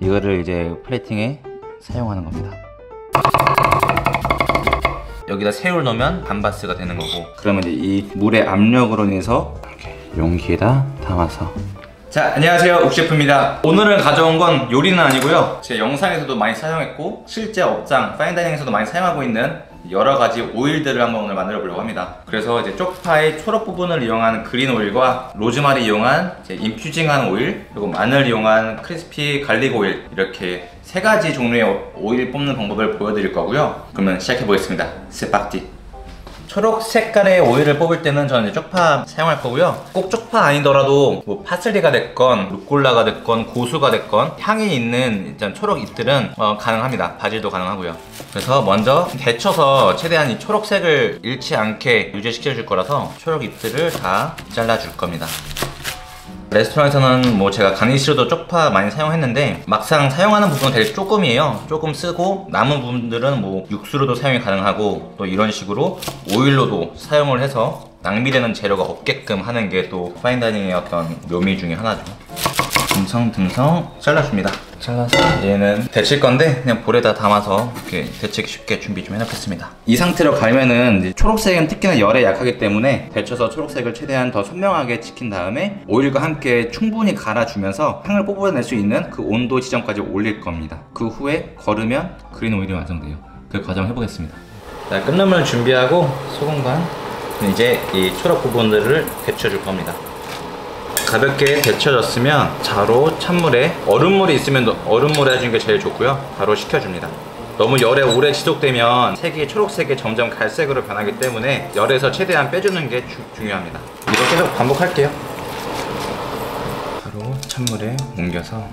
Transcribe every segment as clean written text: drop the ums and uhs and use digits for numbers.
이거를 이제 플레이팅에 사용하는 겁니다. 여기다 새우를 넣으면 감바스가 되는 거고, 그러면 이제 이 물의 압력으로 인해서 이렇게 용기에다 담아서. 자, 안녕하세요, 욱셰프입니다. 오늘은 가져온 건 요리는 아니고요, 제 영상에서도 많이 사용했고 실제 업장 파인다이닝에서도 많이 사용하고 있는 여러가지 오일들을 한번 오늘 만들어 보려고 합니다. 그래서 이제 쪽파의 초록 부분을 이용한 그린 오일과 로즈마리 이용한 이제 인퓨징한 오일, 그리고 마늘 이용한 크리스피 갈릭 오일, 이렇게 세 가지 종류의 오일 뽑는 방법을 보여드릴 거고요. 그러면 시작해 보겠습니다. 스팍티. 초록 색깔의 오일을 뽑을 때는 저는 이제 쪽파 사용할 거고요. 꼭 쪽파 아니더라도 뭐 파슬리가 됐건 루꼴라가 됐건 고수가 됐건 향이 있는 일단 초록 잎들은 가능합니다. 바질도 가능하고요. 그래서 먼저 데쳐서 최대한 이 초록색을 잃지 않게 유지시켜 줄 거라서 초록 잎들을 다 잘라 줄 겁니다. 레스토랑에서는 뭐 제가 가니쉬로도 쪽파 많이 사용했는데 막상 사용하는 부분은 되게 조금이에요. 조금 쓰고 남은 부분들은 뭐 육수로도 사용이 가능하고, 또 이런 식으로 오일로도 사용을 해서 낭비되는 재료가 없게끔 하는 게 또 파인다이닝의 어떤 묘미 중에 하나죠. 듬성듬성 잘라줍니다. 잘라서 얘는 데칠 건데 그냥 볼에다 담아서 이렇게 데치기 쉽게 준비 좀 해놓겠습니다. 이 상태로 갈면은 이제 초록색은 특히나 열에 약하기 때문에 데쳐서 초록색을 최대한 더 선명하게 지킨 다음에 오일과 함께 충분히 갈아주면서 향을 뽑아낼 수 있는 그 온도 지점까지 올릴 겁니다. 그 후에 걸으면 그린 오일이 완성돼요. 그 과정을 해보겠습니다. 자, 끓는 준비하고 소금간 이제 이 초록 부분들을 데쳐줄 겁니다. 가볍게 데쳐졌으면 바로 찬물에, 얼음물이 있으면 얼음물에 해주는 게 제일 좋고요. 바로 식혀줍니다. 너무 열에 오래 지속되면 색이 초록색이 점점 갈색으로 변하기 때문에 열에서 최대한 빼주는 게 중요합니다. 이거 계속 반복할게요. 바로 찬물에 옮겨서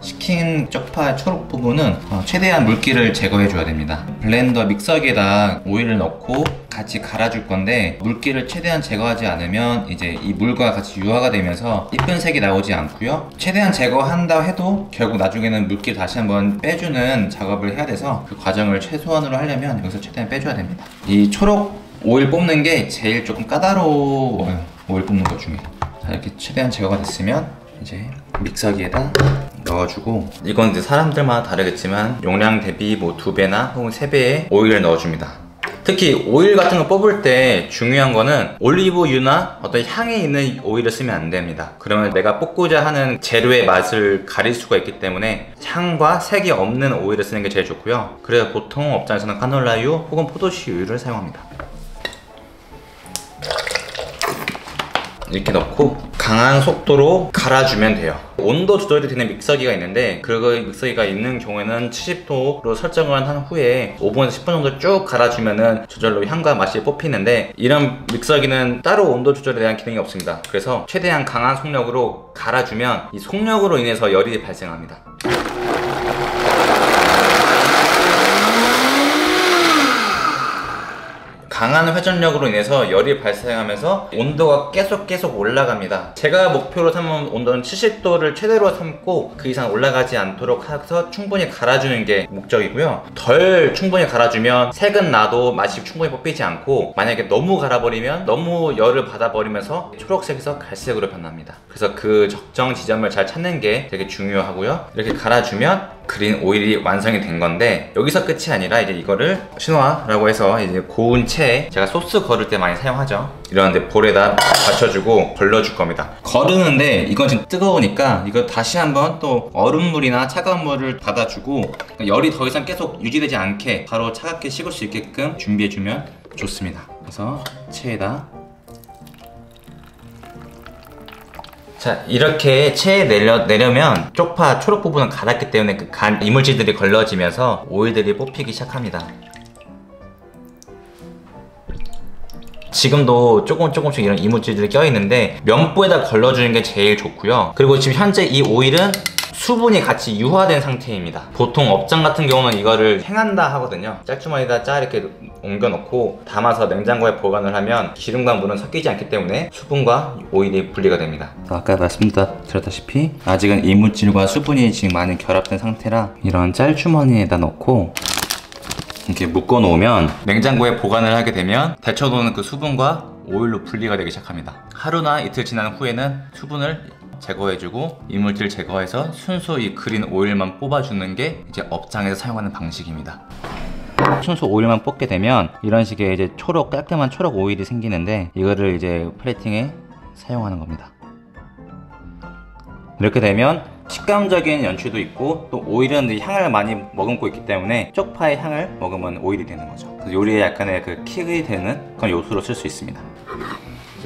식힌 쪽파 초록 부분은 최대한 물기를 제거해 줘야 됩니다. 블렌더 믹서기에다 오일을 넣고 같이 갈아줄 건데, 물기를 최대한 제거하지 않으면 이제 이 물과 같이 유화가 되면서 이쁜 색이 나오지 않고요. 최대한 제거한다 해도 결국 나중에는 물기를 다시 한번 빼주는 작업을 해야 돼서 그 과정을 최소한으로 하려면 여기서 최대한 빼줘야 됩니다. 이 초록 오일 뽑는 게 제일 조금 까다로워요. 오일 뽑는 것 중에. 자, 이렇게 최대한 제거가 됐으면 이제 믹서기에다 넣어주고, 이건 이제 사람들마다 다르겠지만 용량 대비 뭐 2배나 혹은 3배의 오일을 넣어줍니다. 특히 오일 같은 거 뽑을 때 중요한 거는 올리브유나 어떤 향이 있는 오일을 쓰면 안 됩니다. 그러면 내가 뽑고자 하는 재료의 맛을 가릴 수가 있기 때문에 향과 색이 없는 오일을 쓰는 게 제일 좋고요. 그래서 보통 업장에서는 카놀라유 혹은 포도씨유를 사용합니다. 이렇게 넣고 강한 속도로 갈아주면 돼요. 온도 조절이 되는 믹서기가 있는데, 그 믹서기가 있는 경우에는 70도로 설정을 한 후에 5분에서 10분 정도 쭉 갈아주면은 저절로 향과 맛이 뽑히는데, 이런 믹서기는 따로 온도 조절에 대한 기능이 없습니다. 그래서 최대한 강한 속력으로 갈아주면 이 속력으로 인해서 열이 발생합니다. 강한 회전력으로 인해서 열이 발생하면서 온도가 계속 올라갑니다. 제가 목표로 삼은 온도는 70도를 최대로 삼고 그 이상 올라가지 않도록 해서 충분히 갈아주는 게 목적이고요. 덜 충분히 갈아주면 색은 나도 맛이 충분히 뽑히지 않고, 만약에 너무 갈아버리면 너무 열을 받아버리면서 초록색에서 갈색으로 변합니다. 그래서 그 적정 지점을 잘 찾는 게 되게 중요하고요. 이렇게 갈아주면 그린 오일이 완성이 된 건데, 여기서 끝이 아니라 이제 이거를 신화라고 해서 이제 고운 채, 제가 소스 거를 때 많이 사용하죠. 이런데 볼에다 받쳐주고 걸러줄 겁니다. 거르는데 이건 지금 뜨거우니까 이거 다시 한번 또 얼음물이나 차가운 물을 받아주고, 열이 더 이상 계속 유지되지 않게 바로 차갑게 식을 수 있게끔 준비해주면 좋습니다. 그래서 체에다, 자, 이렇게 체에 내려면 쪽파 초록 부분은 갈았기 때문에 그 간 이물질들이 걸러지면서 오일들이 뽑히기 시작합니다. 지금도 조금씩 이런 이물질들이 껴있는데 면보에다 걸러주는 게 제일 좋고요. 그리고 지금 현재 이 오일은 수분이 같이 유화된 상태입니다. 보통 업장 같은 경우는 이거를 행한다 하거든요. 짝주머니에다 짜 이렇게 옮겨 놓고 담아서 냉장고에 보관을 하면 기름과 물은 섞이지 않기 때문에 수분과 오일이 분리가 됩니다. 아까 말씀드렸다시피 아직은 이물질과 수분이 지금 많이 결합된 상태라 이런 짤주머니에다 넣고 이렇게 묶어 놓으면 냉장고에 보관을 하게 되면 데쳐놓은 그 수분과 오일로 분리가 되기 시작합니다. 하루나 이틀 지난 후에는 수분을 제거해주고 이물질 제거해서 순수 이 그린 오일만 뽑아주는 게 이제 업장에서 사용하는 방식입니다. 순수 오일만 뽑게 되면 이런 식의 이제 초록, 깔끔한 초록 오일이 생기는데, 이거를 이제 플레이팅에 사용하는 겁니다. 이렇게 되면 식감적인 연출도 있고, 또 오일은 향을 많이 머금고 있기 때문에 쪽파의 향을 머금은 오일이 되는 거죠. 그래서 요리에 약간의 그 킥이 되는 그런 요소로 쓸 수 있습니다.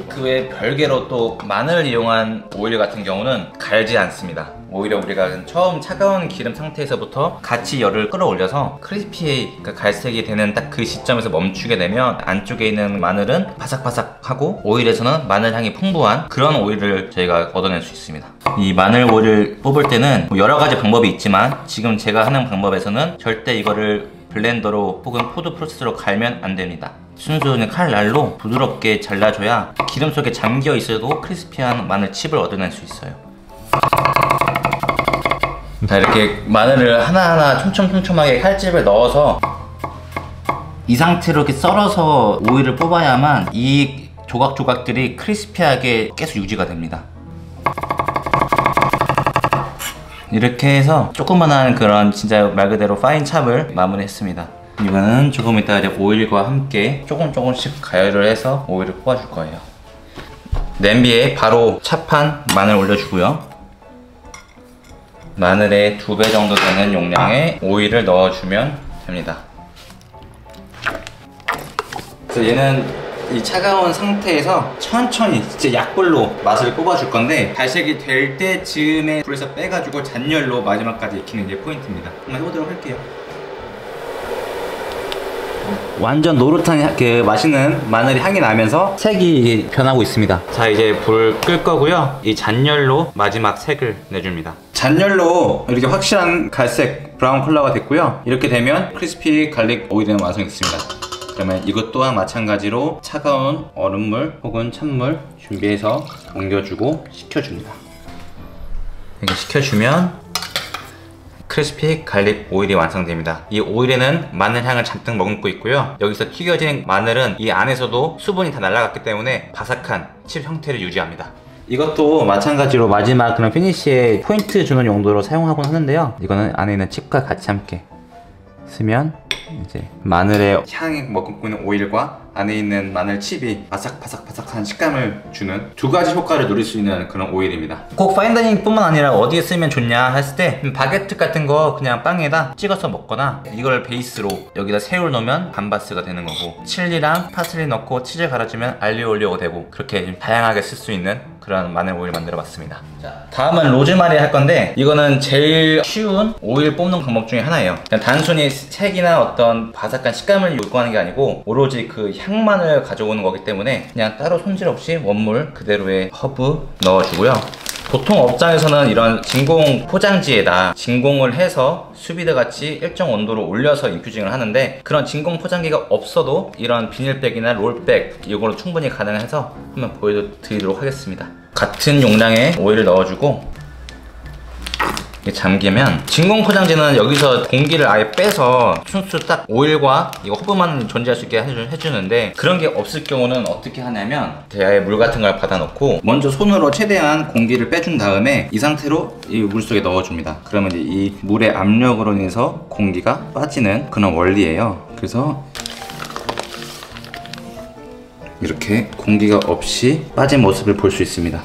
그 외에 별개로 또 마늘을 이용한 오일 같은 경우는 갈지 않습니다. 오히려 우리가 처음 차가운 기름 상태에서부터 같이 열을 끌어올려서 크리스피, 그러니까 갈색이 되는 딱 그 시점에서 멈추게 되면 안쪽에 있는 마늘은 바삭바삭하고 오일에서는 마늘 향이 풍부한 그런 오일을 저희가 얻어낼 수 있습니다. 이 마늘 오일을 뽑을 때는 여러 가지 방법이 있지만, 지금 제가 하는 방법에서는 절대 이거를 블렌더로 혹은 푸드 프로세서로 갈면 안 됩니다. 순수 칼날로 부드럽게 잘라줘야 기름 속에 잠겨 있어도 크리스피한 마늘 칩을 얻어낼 수 있어요. 자, 이렇게 마늘을 하나하나 촘촘하게 칼집에 넣어서 이 상태로 이렇게 썰어서 오일을 뽑아야만 이 조각조각들이 크리스피하게 계속 유지가 됩니다. 이렇게 해서 조그만한 그런 진짜 말 그대로 파인 찹을 마무리했습니다. 이거는 조금 이따 이제 오일과 함께 조금씩 가열을 해서 오일을 뽑아줄 거예요. 냄비에 바로 찹한 마늘 올려주고요. 마늘의 2배 정도 되는 용량의 오일을 넣어주면 됩니다. 그래서 얘는 이 차가운 상태에서 천천히 진짜 약불로 맛을 뽑아줄 건데, 갈색이 될 때쯤에 불에서 빼가지고 잔열로 마지막까지 익히는 게 포인트입니다. 한번 해보도록 할게요. 완전 노릇한 그 맛있는 마늘이 향이 나면서 색이 변하고 있습니다. 자, 이제 불 끌 거고요. 이 잔열로 마지막 색을 내줍니다. 잔열로 이렇게 확실한 갈색 브라운 컬러가 됐고요. 이렇게 되면 크리스피 갈릭 오일은 완성됐습니다. 그러면 이것 또한 마찬가지로 차가운 얼음물 혹은 찬물 준비해서 옮겨주고 식혀줍니다. 이렇게 식혀주면 크리스피 갈릭 오일이 완성됩니다. 이 오일에는 마늘 향을 잔뜩 머금고 있고요. 여기서 튀겨진 마늘은 이 안에서도 수분이 다 날아갔기 때문에 바삭한 칩 형태를 유지합니다. 이것도 마찬가지로 마지막 그런 피니쉬에 포인트 주는 용도로 사용하곤 하는데요. 이거는 안에 있는 칩과 같이 함께 쓰면 이제 마늘의 향이 머금고 있는 오일과 안에 있는 마늘 칩이 바삭바삭한 식감을 주는 두 가지 효과를 누릴 수 있는 그런 오일입니다. 꼭 파인다이닝 뿐만 아니라 어디에 쓰면 좋냐 했을 때 바게트 같은 거 그냥 빵에다 찍어서 먹거나, 이걸 베이스로 여기다 새우를 넣으면 감바스가 되는 거고, 칠리랑 파슬리 넣고 치즈 갈아주면 알리오 올리오가 되고, 그렇게 좀 다양하게 쓸 수 있는 그런 마늘 오일 만들어 봤습니다. 자, 다음은 로즈마리 할 건데, 이거는 제일 쉬운 오일 뽑는 방법 중에 하나예요. 그냥 단순히 색이나 어떤 바삭한 식감을 요구하는 게 아니고 오로지 그 향만을 가져오는 거기 때문에 그냥 따로 손질 없이 원물 그대로의 허브 넣어주고요. 보통 업장에서는 이런 진공 포장지에다 진공을 해서 수비드 같이 일정 온도로 올려서 인퓨징을 하는데, 그런 진공 포장기가 없어도 이런 비닐백이나 롤백 이걸로 충분히 가능해서 한번 보여드리도록 하겠습니다. 같은 용량의 오일을 넣어주고 이게 잠기면, 진공 포장지는 여기서 공기를 아예 빼서 순수 딱 오일과 이거 허브만 존재할 수 있게 해주는데, 그런 게 없을 경우는 어떻게 하냐면 대야에 물 같은 걸 받아 넣고 먼저 손으로 최대한 공기를 빼준 다음에 이 상태로 이 물 속에 넣어줍니다. 그러면 이제 이 물의 압력으로 인해서 공기가 빠지는 그런 원리예요. 그래서 이렇게 공기가 없이 빠진 모습을 볼 수 있습니다.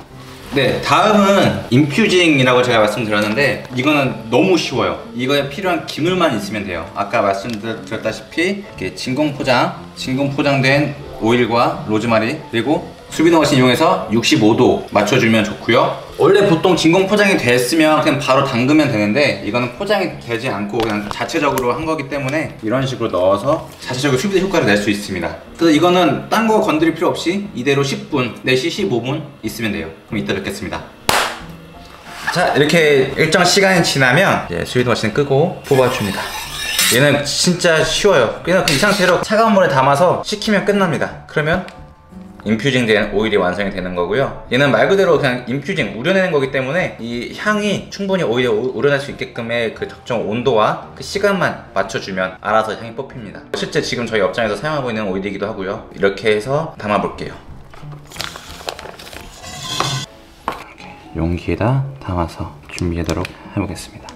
네, 다음은 인퓨징이라고 제가 말씀드렸는데, 이거는 너무 쉬워요. 이거에 필요한 기물만 있으면 돼요. 아까 말씀드렸다시피 이렇게 진공 포장된 오일과 로즈마리, 그리고 수비드 머신 이용해서 65도 맞춰주면 좋고요. 원래 보통 진공 포장이 됐으면 그냥 바로 담그면 되는데, 이거는 포장이 되지 않고 그냥 자체적으로 한 거기 때문에 이런 식으로 넣어서 자체적으로 수비드 효과를 낼 수 있습니다. 그래서 이거는 딴 거 건드릴 필요 없이 이대로 10분 내지 15분 있으면 돼요. 그럼 이따 뵙겠습니다. 자, 이렇게 일정 시간이 지나면 이제 수비드 머신 끄고 뽑아줍니다. 얘는 진짜 쉬워요. 그냥 이 상태로 차가운 물에 담아서 식히면 끝납니다. 그러면 인퓨징 된 오일이 완성이 되는 거고요. 얘는 말 그대로 그냥 인퓨징, 우려내는 거기 때문에 이 향이 충분히 오일에 우려낼 수 있게끔의 그 적정 온도와 그 시간만 맞춰주면 알아서 향이 뽑힙니다. 실제 지금 저희 업장에서 사용하고 있는 오일이기도 하고요. 이렇게 해서 담아 볼게요. 용기에다 담아서 준비하도록 해보겠습니다.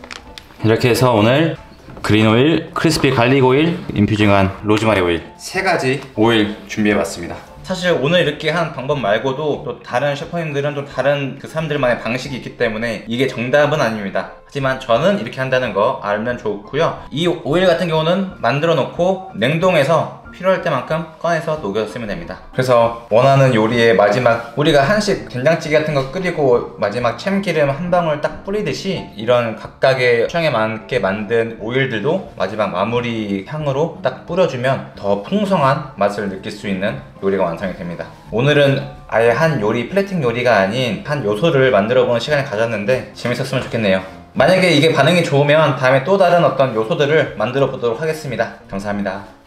이렇게 해서 오늘 그린 오일, 크리스피 갈릭 오일, 인퓨징한 로즈마리 오일 3가지 오일 준비해봤습니다. 사실 오늘 이렇게 한 방법 말고도 또 다른 셰프님들은 또 다른 그 사람들만의 방식이 있기 때문에 이게 정답은 아닙니다. 하지만 저는 이렇게 한다는 거 알면 좋고요. 이 오일 같은 경우는 만들어 놓고 냉동해서 필요할 때만큼 꺼내서 녹여 쓰면 됩니다. 그래서 원하는 요리의 마지막, 우리가 한식 된장찌개 같은 거 끓이고 마지막 참기름 한 방울 딱 뿌리듯이 이런 각각의 취향에 맞게 만든 오일들도 마지막 마무리 향으로 딱 뿌려주면 더 풍성한 맛을 느낄 수 있는 요리가 완성이 됩니다. 오늘은 아예 한 요리, 플레이팅 요리가 아닌 한 요소를 만들어 보는 시간을 가졌는데 재밌었으면 좋겠네요. 만약에 이게 반응이 좋으면 다음에 또 다른 어떤 요소들을 만들어 보도록 하겠습니다. 감사합니다.